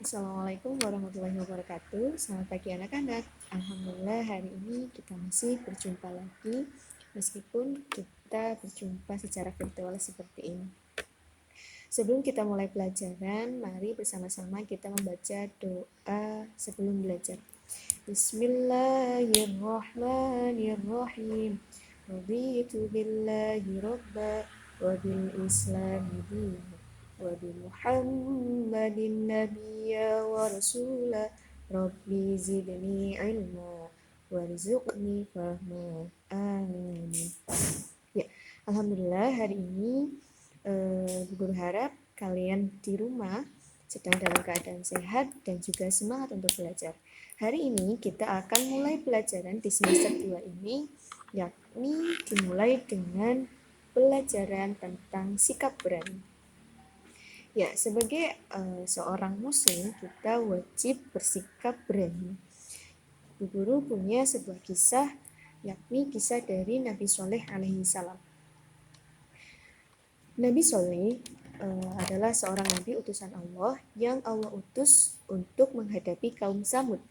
Assalamualaikum warahmatullahi wabarakatuh. Selamat pagi anak-anak. Alhamdulillah hari ini kita masih berjumpa lagi meskipun kita berjumpa secara virtual seperti ini. Sebelum kita mulai pelajaran, mari bersama-sama kita membaca doa sebelum belajar. Bismillahirrahmanirrahim. Raditu billahi rabba wa bil islami dina wa bi Muhammadin nabiyya wa rasula rabbi zidni ilma warzuqni fahma. Amin. Ya, alhamdulillah hari ini Guru harap kalian di rumah sedang dalam keadaan sehat dan juga semangat untuk belajar. Hari ini kita akan mulai pelajaran di semester 2 ini, yakni dimulai dengan pelajaran tentang sikap berani. Ya, sebagai seorang muslim, kita wajib bersikap berani. Bu Guru punya sebuah kisah, yakni kisah dari Nabi Shaleh alaihi salam. Nabi Shaleh adalah seorang nabi utusan Allah yang Allah utus untuk menghadapi kaum Samud.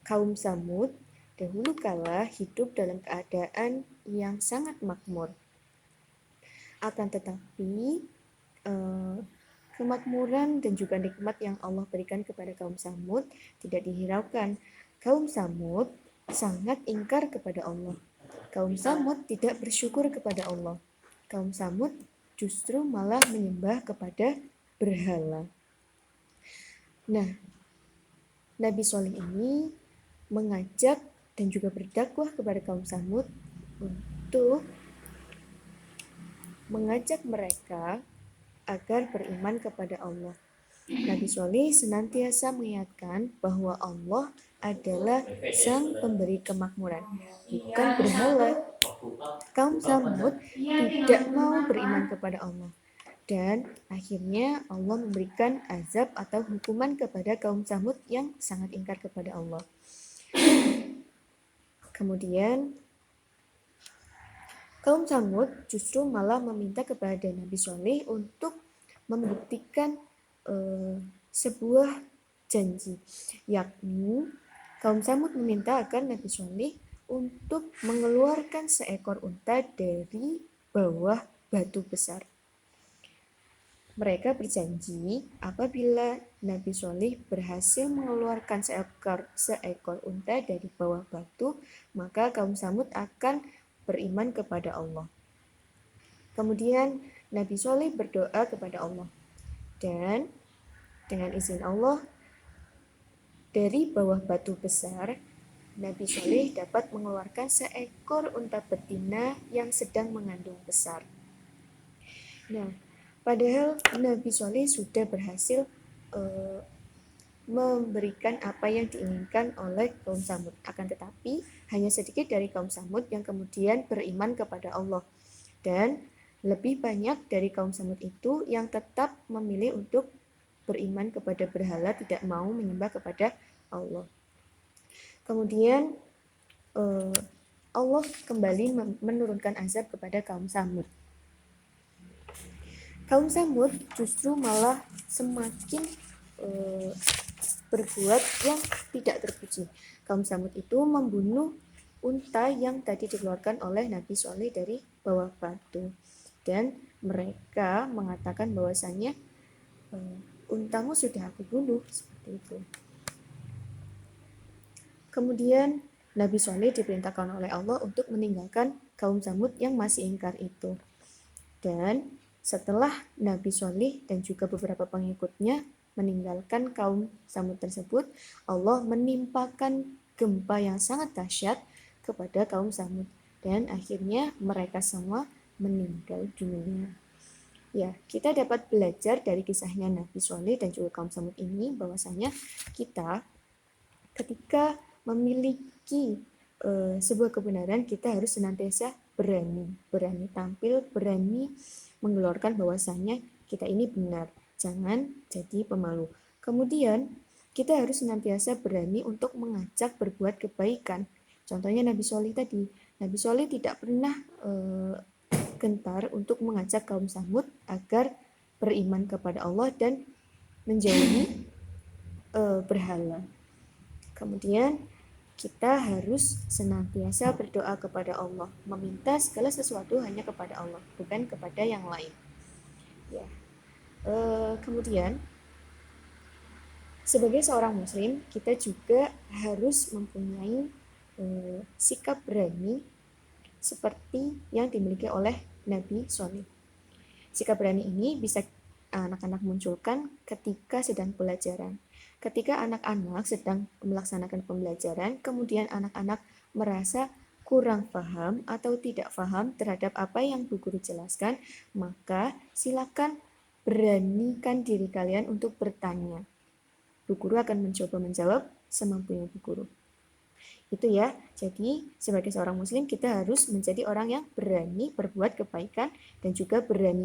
Kaum Samud dahulu kala hidup dalam keadaan yang sangat makmur. Akan tetapi kemakmuran dan juga nikmat yang Allah berikan kepada kaum Samud tidak dihiraukan. Kaum Samud sangat ingkar kepada Allah. Kaum Samud tidak bersyukur kepada Allah. Kaum Samud justru malah menyembah kepada berhala. Nah, Nabi Shaleh ini mengajak dan juga berdakwah kepada kaum Samud untuk mengajak mereka agar beriman kepada Allah. Nabi Shaleh senantiasa mengingatkan bahwa Allah adalah sang pemberi kemakmuran, bukan berhala. Kaum Samud tidak mau beriman kepada Allah. Dan akhirnya Allah memberikan azab atau hukuman kepada kaum Samud yang sangat ingkar kepada Allah. Kemudian kaum Samud justru malah meminta kepada Nabi Shaleh untuk membuktikan sebuah janji, yakni kaum Samud meminta agar Nabi Shaleh untuk mengeluarkan seekor unta dari bawah batu besar. Mereka berjanji apabila Nabi Shaleh berhasil mengeluarkan seekor unta dari bawah batu, maka kaum Samud akan beriman kepada Allah. Kemudian Nabi Shaleh berdoa kepada Allah. Dan dengan izin Allah, dari bawah batu besar, Nabi Shaleh dapat mengeluarkan seekor unta betina yang sedang mengandung besar. Nah, padahal Nabi Shaleh sudah berhasil memberikan apa yang diinginkan oleh kaum Samud. Akan tetapi, hanya sedikit dari kaum Samud yang kemudian beriman kepada Allah. Dan lebih banyak dari kaum Samud itu yang tetap memilih untuk beriman kepada berhala, tidak mau menyembah kepada Allah. Kemudian Allah kembali menurunkan azab kepada kaum Samud. Kaum Samud justru malah semakin berbuat yang tidak terpuji. Kaum Samud itu membunuh unta yang tadi dikeluarkan oleh Nabi Shaleh dari bawah batu. Dan mereka mengatakan bahwasanya untamu sudah aku bunuh, seperti itu. Kemudian Nabi Shaleh diperintahkan oleh Allah untuk meninggalkan kaum Samud yang masih ingkar itu. Dan setelah Nabi Shaleh dan juga beberapa pengikutnya meninggalkan kaum Samud tersebut, Allah menimpakan gempa yang sangat dahsyat kepada kaum Samud. Dan akhirnya mereka semua meninggal dunia. Ya, kita dapat belajar dari kisahnya Nabi Shaleh dan juga kaum Samud ini bahwasanya kita ketika memiliki sebuah kebenaran, kita harus senantiasa berani tampil, berani mengeluarkan bahwasanya kita ini benar. Jangan jadi pemalu. Kemudian kita harus senantiasa berani untuk mengajak berbuat kebaikan. Contohnya Nabi Shaleh tadi. Nabi Shaleh tidak pernah gentar untuk mengajak kaum Samud agar beriman kepada Allah dan menjauhi berhala. Kemudian kita harus senantiasa berdoa kepada Allah, meminta segala sesuatu hanya kepada Allah, bukan kepada yang lain. Ya. Kemudian sebagai seorang muslim, kita juga harus mempunyai sikap berani seperti yang dimiliki oleh Nabi Shalih. Sikap berani ini bisa anak-anak munculkan ketika sedang pelajaran. Ketika anak-anak sedang melaksanakan pembelajaran, kemudian anak-anak merasa kurang paham atau tidak paham terhadap apa yang Bu Guru jelaskan, maka silakan beranikan diri kalian untuk bertanya. Bu Guru akan mencoba menjawab semampunya Bu Guru. Itu ya, jadi sebagai seorang muslim kita harus menjadi orang yang berani berbuat kebaikan dan juga berani